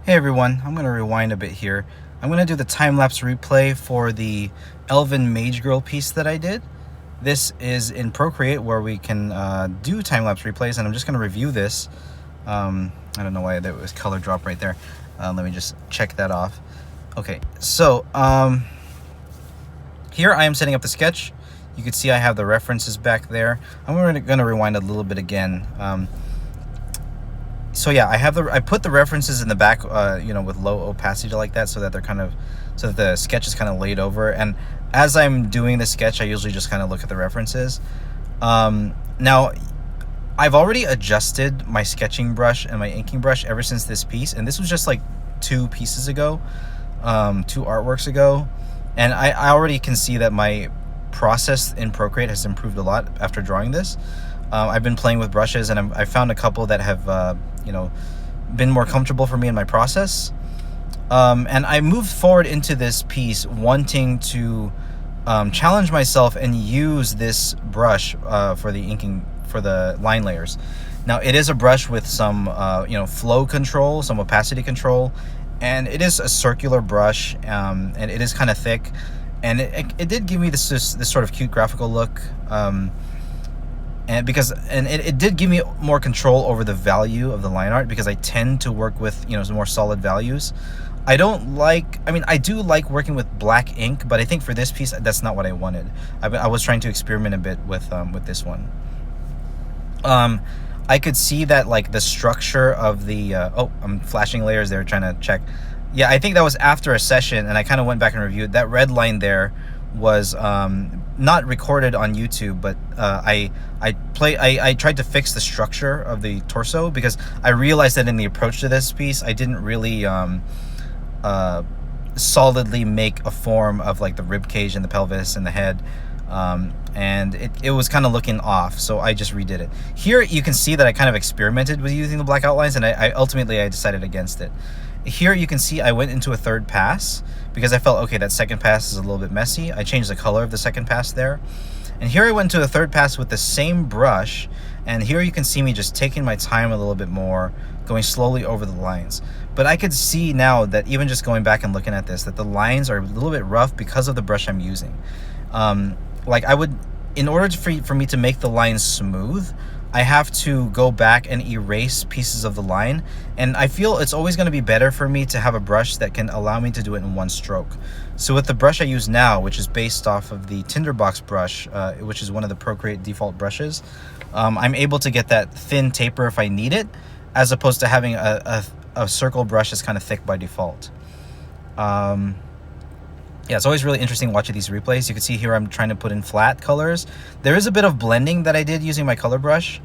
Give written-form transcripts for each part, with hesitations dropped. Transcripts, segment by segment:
Hey everyone, I'm going to rewind a bit here. I'm going to do the time-lapse replay for the Elven Mage Girl piece that I did. This is in Procreate where we can do time-lapse replays, and I'm just going to review this. I don't know why there was color drop right there. Let me just check that off. Okay, so here I am setting up the sketch. You can see I have the references back there. I'm going to rewind a little bit again. So yeah, I put the references in the back, with low opacity like that, so that so that the sketch is kind of laid over. And as I'm doing the sketch, I usually just kind of look at the references. Now, I've already adjusted my sketching brush and my inking brush ever since this piece, and this was just like 2 pieces ago, 2 artworks ago, and I already can see that my process in Procreate has improved a lot after drawing this. I've been playing with brushes, and I found a couple that have been more comfortable for me in my process. And I moved forward into this piece wanting to challenge myself and use this brush for the inking, for the line layers. Now, it is a brush with some flow control, some opacity control, and it is a circular brush, and it is kind of thick, and it did give me this sort of cute graphical look. And it did give me more control over the value of the line art, because I tend to work with some more solid values. I do like working with black ink, but I think for this piece that's not what I wanted. I was trying to experiment a bit with this one. I could see that like the structure of the I'm flashing layers there, trying to check. Yeah, I think that was after a session, and I kind of went back and reviewed that red line there. Was not recorded on YouTube, but I tried to fix the structure of the torso, because I realized that in the approach to this piece I didn't really solidly make a form of like the rib cage and the pelvis and the head, and it was kind of looking off, so I just redid it. Here you can see that I kind of experimented with using the black outlines, and I ultimately decided against it. Here you can see I went into a third pass because I felt, okay, that second pass is a little bit messy. I changed the color of the second pass there. And here I went into a third pass with the same brush, and here you can see me just taking my time a little bit more, going slowly over the lines. But I could see now that even just going back and looking at this, that the lines are a little bit rough because of the brush I'm using. In order for me to make the lines smooth, I have to go back and erase pieces of the line, and I feel it's always going to be better for me to have a brush that can allow me to do it in one stroke. So with the brush I use now, which is based off of the Tinderbox brush, which is one of the Procreate default brushes, I'm able to get that thin taper if I need it, as opposed to having a circle brush that's kind of thick by default. Yeah, it's always really interesting watching these replays. You can see here I'm trying to put in flat colors. There is a bit of blending that I did using my color brush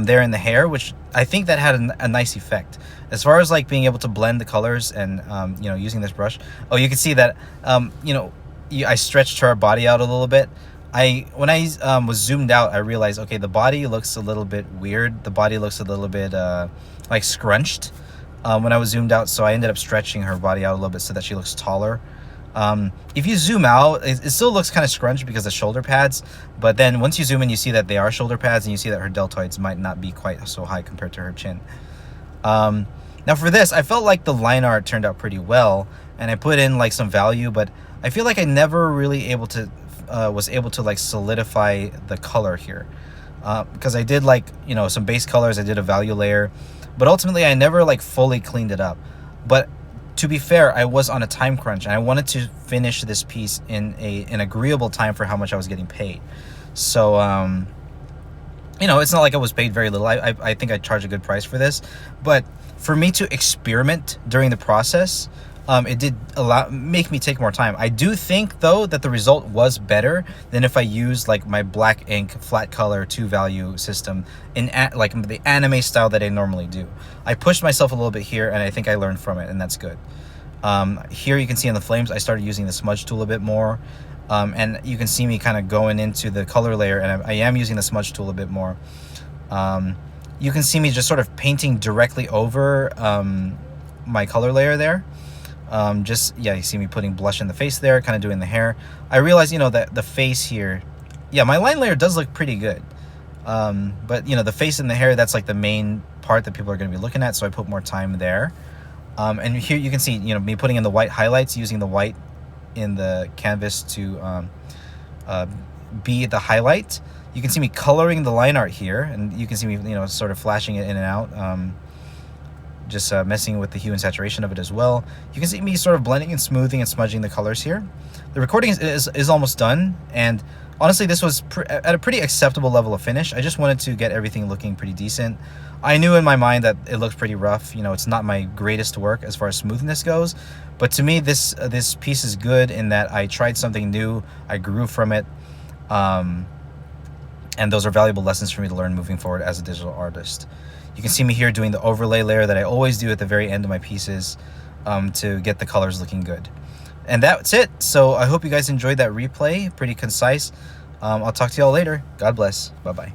there in the hair, which I think that had a nice effect. As far as like being able to blend the colors and using this brush. Oh, you can see that I stretched her body out a little bit. When I was zoomed out, I realized, okay, the body looks a little bit weird. The body looks a little bit like scrunched when I was zoomed out, so I ended up stretching her body out a little bit so that she looks taller. If you zoom out, it still looks kind of scrunched because of shoulder pads, but then once you zoom in, you see that they are shoulder pads, and you see that her deltoids might not be quite so high compared to her chin. Now for this, I felt like the line art turned out pretty well, and I put in like some value, but I feel like I never really was able to like solidify the color here, because I did like some base colors, I did a value layer, but ultimately I never like fully cleaned it up. But to be fair, I was on a time crunch, and I wanted to finish this piece in an agreeable time for how much I was getting paid. So, it's not like I was paid very little. I think I charged a good price for this. But for me to experiment during the process, it did make me take more time. I do think, though, that the result was better than if I used like my black ink flat color 2-value system in like the anime style that I normally do. I pushed myself a little bit here, and I think I learned from it, and that's good. Here you can see in the flames, I started using the smudge tool a bit more, and you can see me kind of going into the color layer, and I am using the smudge tool a bit more. You can see me just sort of painting directly over my color layer there. You see me putting blush in the face there, kind of doing the hair. I realize, that the face here, yeah, my line layer does look pretty good. But, the face and the hair, that's like the main part that people are going to be looking at, so I put more time there. And here you can see, you know, me putting in the white highlights, using the white in the canvas to be the highlight. You can see me coloring the line art here, and you can see me, you know, sort of flashing it in and out, just messing with the hue and saturation of it as well. You can see me sort of blending and smoothing and smudging the colors here. The recording is almost done, and honestly, this was at a pretty acceptable level of finish. I just wanted to get everything looking pretty decent. I knew in my mind that it looked pretty rough. You know, it's not my greatest work as far as smoothness goes, but to me, this piece is good in that I tried something new, I grew from it, and those are valuable lessons for me to learn moving forward as a digital artist. You can see me here doing the overlay layer that I always do at the very end of my pieces, to get the colors looking good. And that's it. So I hope you guys enjoyed that replay. Pretty concise. I'll talk to y'all later. God bless. Bye-bye.